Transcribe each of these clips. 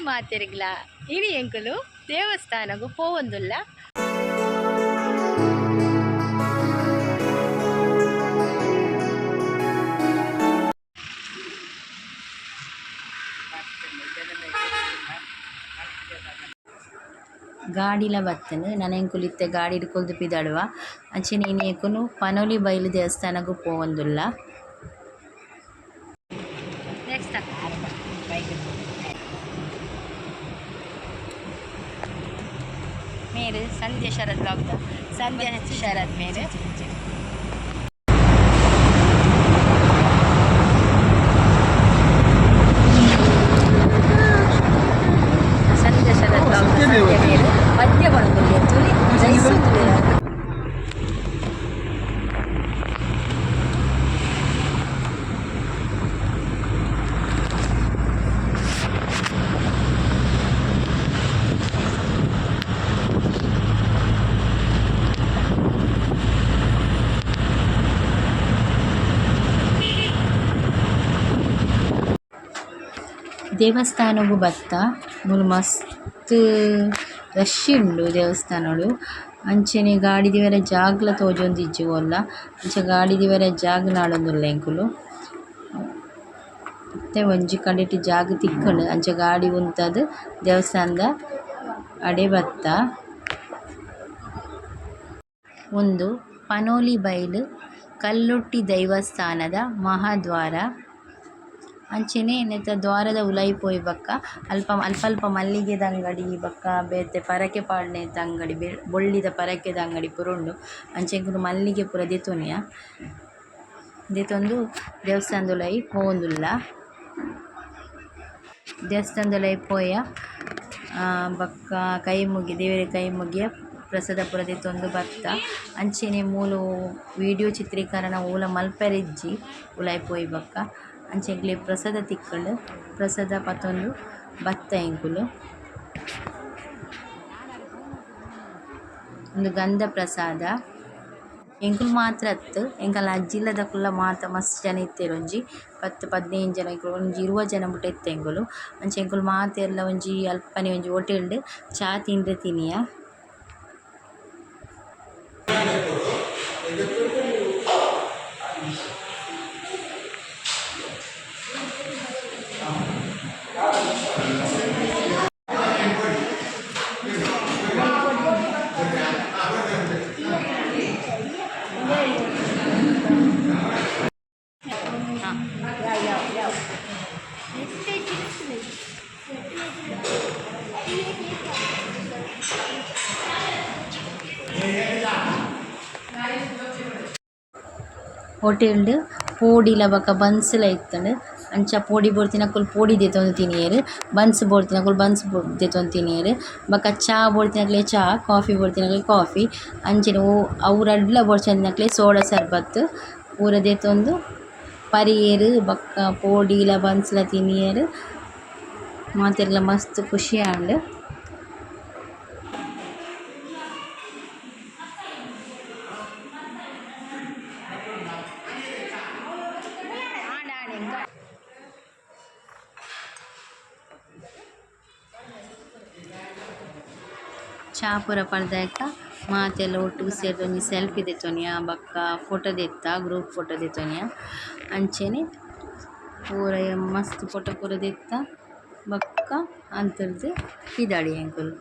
ಮಾತಿರ್ಗ್ಲ ಇನಿ ಎಂಕುಲು ದೇವಸ್ಥಾನಗೂ ಪೋವೊಂದುಲ್ಲ. ಗಾಡಿಲ ಬತ್ತನು ನನಂಕುಲು ಇತ್ತೆ ಗಾಡಿ ಹಿಡ್ಕೊಳ್ದು ಪಿದಾಡುವ ಅಂಚೆನೆ ಇನಿಯಕ್ಕನು ಪನೋಲಿ ಬೈಲು ದೇವಸ್ಥಾನಗೂ ಪೋವೊಂದುಲ್ಲ. मेरे संध्या शरद ब्लॉग था संध्या शरद मेरे संध्या शरद ब्लॉग मेरे मध्य बनोली तुली जैसुले ದೇವಸ್ಥಾನಗೂ ಬತ್ತ ಮೂಲು ಮಸ್ತ್ ರಶ್ ಉಂಡು ದೇವಸ್ಥಾನಡು. ಅಂಚೆನೆ ಗಾಡಿ ದಿವರ ಜಾಗ್ಲ ತೋಜೊಂದಿಜ್ಜುವಲ್ಲ ಅಂಚೆ ಗಾಡಿ ದಿವರ ಜಾಗ್ ನಾಡೊಂದುಲ್ಲ ಎಂಕುಲು ಮತ್ತೆ ಒಂಜಿ ಕಡೆಟ್ ಜಾಗ್ ತಿಕ್ಕುಂಡು ಅಂಚೆ ಗಾಡಿ ಉಂತದು ದೇವಸ್ಥಾನದ ಅಡೆ ಬತ್ತ. ಒಂದು ಪನೋಲಿ ಬೈಲು ಕಲ್ಲೊಟ್ಟಿ ದೈವಸ್ಥಾನದ ಮಹಾದ್ವಾರ ಅಂಚೆನೆ ನೆತ್ತ ದ್ವಾರದ ಉಲಾಯಿ ಪೋಯಿ ಬಕ್ಕ ಅಲ್ಪ ಮಲ್ಲಿಗೆದ ಅಂಗಡಿ ಬಕ್ಕ ಬೇತೆ ಪರಕೆ ಪಾಡ್ನೆದ ಅಂಗಡಿ ಬೊಳ್ಳಿದ ಪರಕೆದ ಅಂಗಡಿ ಪೂರ ಉಂಡು. ಅಂಚೆಂಕುಲು ಮಲ್ಲಿಗೆ ಪೂರ ದೆತೊನೆಯ ದೆತೊಂದು ದೇವಸ್ಥಾನದ ಉಲಾಯಿ ಪೋವೊಂದುಲ್ಲ. ದೇವಸ್ಥಾನದ ಉಲಾಯಿ ಪೋಯ ಬಕ್ಕ ಕೈ ಮುಗಿ ದೇವರ ಕೈ ಮುಗಿಯ ಪ್ರಸಾದ ಪೂರ ದೆತೊಂದು ಬತ್ತ. ಅಂಚೆನೆ ಮೂಲು ವಿಡಿಯೋ ಚಿತ್ರೀಕರಣ ಊಲ ಮಲ್ಪೆರಿಜ್ಜಿ ಉಲಾಯಿ ಪೋಯಿ ಬಕ್ಕ ಅಂಚೆಗ್ಲಿ ಪ್ರಸಾದ ತಿಕ್ಕಂಡು ಪ್ರಸಾದ ಪತ್ತೊಂದು ಬತ್ತ ಎಂಕುಲು ಒಂದು ಗಂಧ ಪ್ರಸಾದ ಎಂಕುಲು ಮಾತ್ರ ಅತ್ತು ಎಂಕಲ್ಲ ಅಜ್ಜಿಲ್ಲದ ಕುಲ್ಲ ಮಾತ ಮಸ್ತ್ ಜನ ಇತ್ತೇರು ಒಂಜಿ 10-15 ಜನ ಎಂಕುಲು ಒಂಜಿ 20 ಜನ ಬುಟ್ಟ ಇತ್ತ ಎಂಕುಲು ಅಂಚೆ ಎಂಕುಲು ಮಾತ ಎಲ್ಲ ಒಂಜಿ ಅಲ್ಪನೆ ಒಂಜಿ ಹೋಟೆಲ್ಡ್ ಚಾ ತಿಂದ್ರೆ ತಿನಿಯ ಹೋಟೆಲ್ಡ್ ಪೋಡಿಲ ಬಕ್ಕ ಬನ್ಸ್ಲ ಇತ್ತಂಡು ಅಂಚ ಪೋಡಿ ಬೋಡ್ತಿನಕುಲು ಪೋಡಿ ದೆತೊಂದು ತಿನಿಯೆರ್ ಬನ್ಸ್ ಬೋಡ್ತಿನಕುಲು ಬನ್ಸ್ ದೆತೊಂದು ತಿನಿಯೆರ್ ಬಕ್ಕ ಚಾ ಬೋಡ್ತಿನಕ್ಲೆ ಚಾ ಕಾಫಿ ಬೋಡ್ತಿನಕ್ಲೆ ಕಾಫಿ ಅಂಚೆನೆ ಅವು ರಡ್ಲ ಬೋಡ್ಚಂದಿನಕ್ಲೆ ಸೋಡಾ ಸರ್ಬತ್ ಪೂರ ದೆತೊಂದು ಪರಿಯೆರ್ ಬಕ್ಕ ಪೋಡಿಲ ಬನ್ಸ್ಲ ತಿನಿಯೆರ್ ಮಾತೆರ್ಲ ಮಸ್ತ್ ಖುಷಿ ಆಂಡ್. ಚಾ ಪೂರ ಪಡ್ದಾಯ್ಕ ಮಾತೆಲ್ಲ ಒಟ್ಟಿಗೆ ಸೇರಿದ ಒಂಜಿ ಸೆಲ್ಫಿ ದೆತ್ತೊನಿಯ ಬಕ್ಕ ಫೋಟೋ ದೆತ್ತ ಗ್ರೂಪ್ ಫೋಟೋ ದೆತ್ತೊನಿಯ ಅಂಚೆನೆ ಪೂರ ಮಸ್ತ್ ಫೋಟೋ ಪೂರ ದೆತ್ತ ಬಕ್ಕ ಅಂತರ್ದು ಪಿದಾಡಿ ಎಂಕುಲು.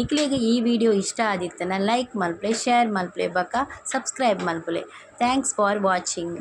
ನಿಕ್ಲೆಗ್ ಈ ವಿಡಿಯೋ ಇಷ್ಟ ಆದಿತ್ತನ ಲೈಕ್ ಮಲ್ಪಲೆ, ಶೇರ್ ಮಲ್ಪಲೆ ಬೊಕ ಸಬ್ಸ್ಕ್ರೈಬ್ ಮಲ್ಪಲೆ. Thanks for watching.